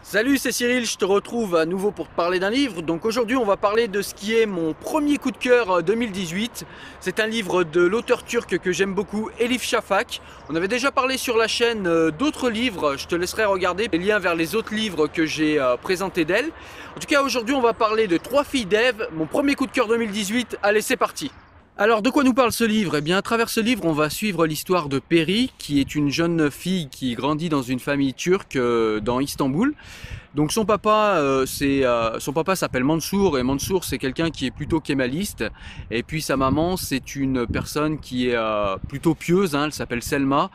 Salut, c'est Cyril, je te retrouve à nouveau pour te parler d'un livre. Donc aujourd'hui on va parler de ce qui est mon premier coup de cœur 2018. C'est un livre de l'auteur turc que j'aime beaucoup, Elif Shafak. On avait déjà parlé sur la chaîne d'autres livres, je te laisserai regarder les liens vers les autres livres que j'ai présentés d'elle. En tout cas aujourd'hui on va parler de Trois filles d'Ève, mon premier coup de cœur 2018. Allez, c'est parti. Alors de quoi nous parle ce livre? Eh bien à travers ce livre on va suivre l'histoire de Peri, qui est une jeune fille qui grandit dans une famille turque dans Istanbul. Donc son papa s'appelle Mansour, et Mansour c'est quelqu'un qui est plutôt kémaliste, et puis sa maman c'est une personne qui est plutôt pieuse, hein, elle s'appelle Selma.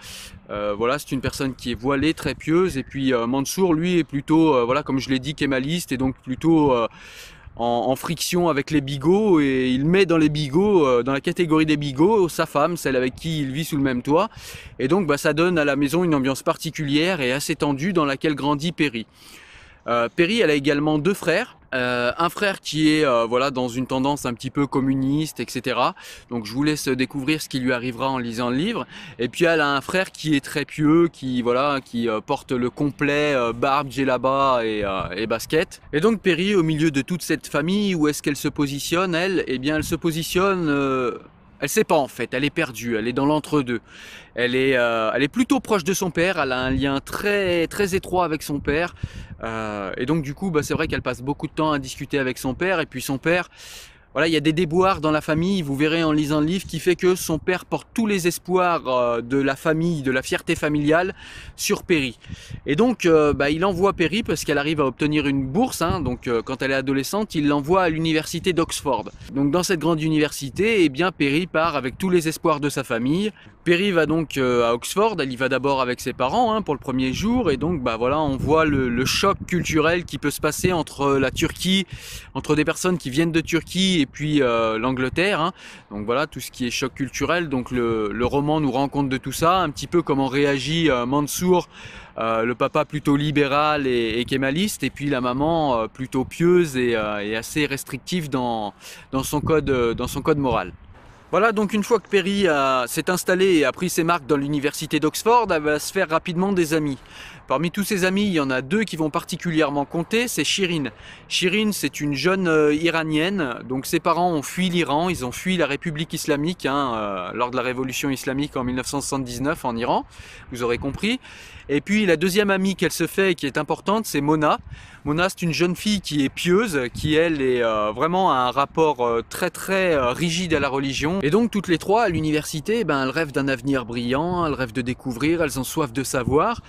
Voilà, c'est une personne qui est voilée, très pieuse, et puis Mansour lui est plutôt voilà, comme je l'ai dit, kémaliste, et donc plutôt en friction avec les bigots, et il met dans les bigots, dans la catégorie des bigots, sa femme, celle avec qui il vit sous le même toit. Et donc ça donne à la maison une ambiance particulière et assez tendue dans laquelle grandit Peri. Peri, elle a également deux frères. Un frère qui est voilà, dans une tendance un petit peu communiste, etc. Donc je vous laisse découvrir ce qui lui arrivera en lisant le livre. Et puis elle a un frère qui est très pieux, qui voilà, qui porte le complet barbe, djellaba et basket. Et donc Peri, au milieu de toute cette famille, où est-ce qu'elle se positionne, elle? Eh bien elle se positionne... elle sait pas en fait, elle est perdue, elle est dans l'entre-deux. Elle est plutôt proche de son père, elle a un lien très étroit avec son père. Et donc du coup, c'est vrai qu'elle passe beaucoup de temps à discuter avec son père. Et puis son père, voilà, il y a des déboires dans la famille, vous verrez en lisant le livre, qui fait que son père porte tous les espoirs de la famille, de la fierté familiale sur Peri. Et donc il envoie Peri, parce qu'elle arrive à obtenir une bourse, hein, donc quand elle est adolescente, il l'envoie à l'université d'Oxford. Donc dans cette grande université, eh bien Peri part avec tous les espoirs de sa famille. Peri va donc à Oxford, elle y va d'abord avec ses parents, hein, pour le premier jour, et donc voilà, on voit le choc culturel qui peut se passer entre la Turquie, entre des personnes qui viennent de Turquie et puis l'Angleterre, hein. Donc voilà, tout ce qui est choc culturel. Donc le roman nous rend compte de tout ça, un petit peu comment réagit Mansour, le papa plutôt libéral et kémaliste, et puis la maman plutôt pieuse et assez restrictive dans son code moral. Voilà, donc une fois que Peri s'est installé et a pris ses marques dans l'université d'Oxford, elle va se faire rapidement des amis. Parmi tous ses amis, il y en a deux qui vont particulièrement compter, c'est Shirin. Shirin, c'est une jeune iranienne, donc ses parents ont fui l'Iran, ils ont fui la République islamique, hein, lors de la révolution islamique en 1979 en Iran, vous aurez compris. Et puis la deuxième amie qu'elle se fait et qui est importante, c'est Mona. Mona, c'est une jeune fille qui est pieuse, qui elle est vraiment à un rapport très rigide à la religion. Et donc toutes les trois à l'université, elles rêvent d'un avenir brillant, elles rêvent de découvrir, elles ont soif de savoir.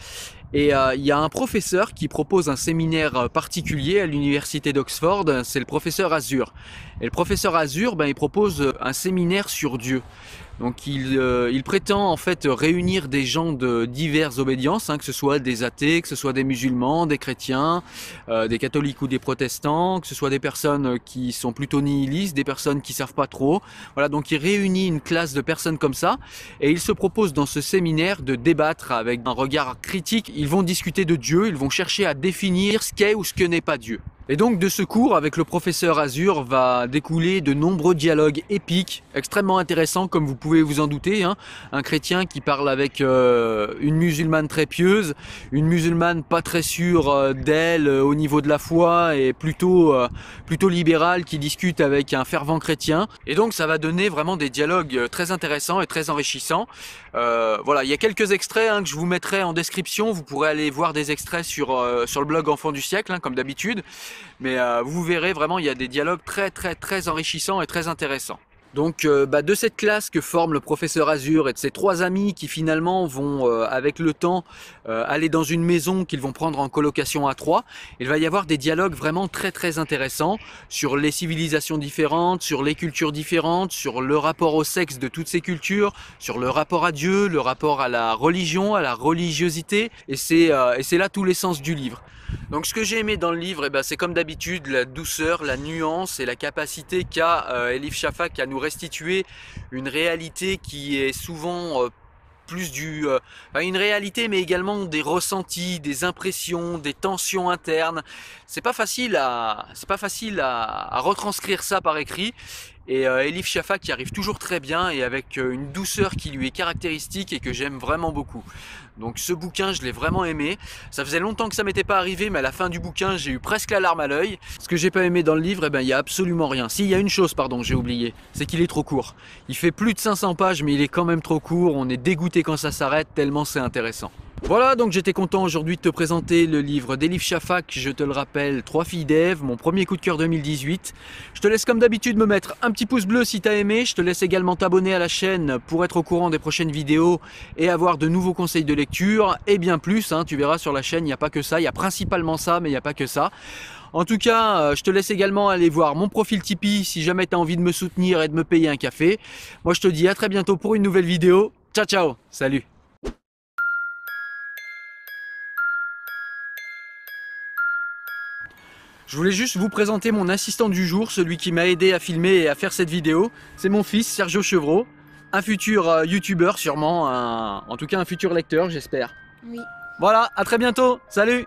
Et il y a un professeur qui propose un séminaire particulier à l'université d'Oxford, c'est le professeur Azur. Et le professeur Azur, il propose un séminaire sur Dieu. Donc il prétend en fait réunir des gens de diverses obédiences, hein, que ce soit des athées, que ce soit des musulmans, des chrétiens, des catholiques ou des protestants, que ce soit des personnes qui sont plutôt nihilistes, des personnes qui savent pas trop. Voilà, donc il réunit une classe de personnes comme ça, et il se propose dans ce séminaire de débattre avec un regard critique. Ils vont discuter de Dieu, ils vont chercher à définir ce qu'est ou ce que n'est pas Dieu. Et donc de ce cours avec le professeur Azur va découler de nombreux dialogues épiques, extrêmement intéressants comme vous pouvez vous en douter, hein. Un chrétien qui parle avec une musulmane très pieuse, une musulmane pas très sûre d'elle au niveau de la foi, et plutôt libérale, qui discute avec un fervent chrétien. Et donc ça va donner vraiment des dialogues très intéressants et très enrichissants. Voilà, il y a quelques extraits, hein, que je vous mettrai en description, vous pourrez aller voir des extraits sur le blog Enfants du siècle, hein, comme d'habitude. Mais vous verrez vraiment, il y a des dialogues très enrichissants et très intéressants. Donc de cette classe que forme le professeur Azur et de ses trois amis qui finalement vont avec le temps aller dans une maison qu'ils vont prendre en colocation à trois, il va y avoir des dialogues vraiment très intéressants sur les civilisations différentes, sur les cultures différentes, sur le rapport au sexe de toutes ces cultures, sur le rapport à Dieu, le rapport à la religion, à la religiosité, et c'est là tout l'essence du livre. Donc ce que j'ai aimé dans le livre, c'est comme d'habitude la douceur, la nuance et la capacité qu'a Elif Shafak à nous restituer une réalité qui est souvent plus une réalité, mais également des ressentis, des impressions, des tensions internes. C'est pas facile à retranscrire ça par écrit. Et Elif Shafak y arrive toujours très bien et avec une douceur qui lui est caractéristique et que j'aime vraiment beaucoup. Donc ce bouquin, je l'ai vraiment aimé. Ça faisait longtemps que ça m'était pas arrivé, mais à la fin du bouquin, j'ai eu presque la larme à l'œil. Ce que j'ai pas aimé dans le livre, eh ben, il y a absolument rien. Si, il y a une chose, pardon, j'ai oublié, c'est qu'il est trop court. Il fait plus de 500 pages, mais il est quand même trop court. On est dégoûté quand ça s'arrête, tellement c'est intéressant. Voilà, donc j'étais content aujourd'hui de te présenter le livre d'Elif Shafak, je te le rappelle, 3 filles d'Ève, mon premier coup de cœur 2018. Je te laisse comme d'habitude me mettre un petit pouce bleu si tu as aimé, je te laisse également t'abonner à la chaîne pour être au courant des prochaines vidéos et avoir de nouveaux conseils de lecture et bien plus, hein, tu verras sur la chaîne, il n'y a pas que ça, il y a principalement ça, mais il n'y a pas que ça. En tout cas, je te laisse également aller voir mon profil Tipeee si jamais tu as envie de me soutenir et de me payer un café. Moi je te dis à très bientôt pour une nouvelle vidéo, ciao ciao, salut. Je voulais juste vous présenter mon assistant du jour, celui qui m'a aidé à filmer et à faire cette vidéo. C'est mon fils, Sergio Chevreau, un futur youtubeur sûrement, en tout cas un futur lecteur j'espère. Oui. Voilà, à très bientôt, salut!